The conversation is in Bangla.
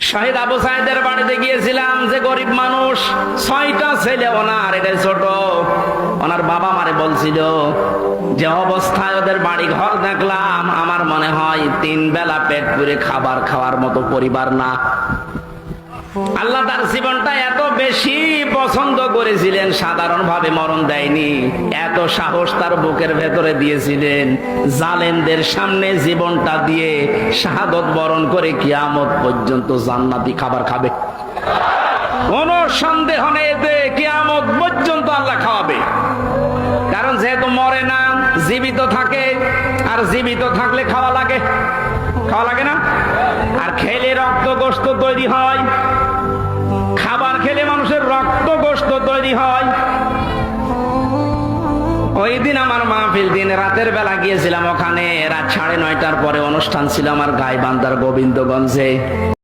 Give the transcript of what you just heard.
শহীদ আবু সাইদের বাড়িতে গিয়েছিলাম, যে গরিব মানুষ, 6টা ছেলে ওনার, এটা ছোট। ওনার বাবা মারে বলছিল যে অবস্থায় ওদের বাড়ি ঘর দেখলাম, আমার মনে হয় 3 বেলা পেট পুরে খাবার খাওয়ার মতো পরিবার না। আল্লাহ তার জীবনটা এত বেশি পছন্দ করেছিলেন, সাধারণভাবে মরণ দেয়নি। এত সাহস তার বুকের ভেতরে দিয়েছিলেন, জালেমদের সামনে জীবনটা দিয়ে শাহাদত বরণ করে কিয়ামত পর্যন্ত জান্নাতি খাবার খাবে। কোন সন্দেহ নেই যে কিয়ামত পর্যন্ত আল্লাহ খাওয়াবে। কারণ যেহেতু মরে না, জীবিত থাকে, আর জীবিত থাকলে খাওয়া লাগে, খাওয়া লাগে না? আর খেলে রক্ত গোশত তৈরি হয়, খাবার খেলে মানুষের রক্ত গোশত তৈরি হয়। ওই দিন আমার মাহফিল, দিন রাতের বেলা গিয়েছিলাম ওখানে, রাত 9:30টার পরে অনুষ্ঠান ছিল আমার গাইবান্ধার গোবিন্দগঞ্জে।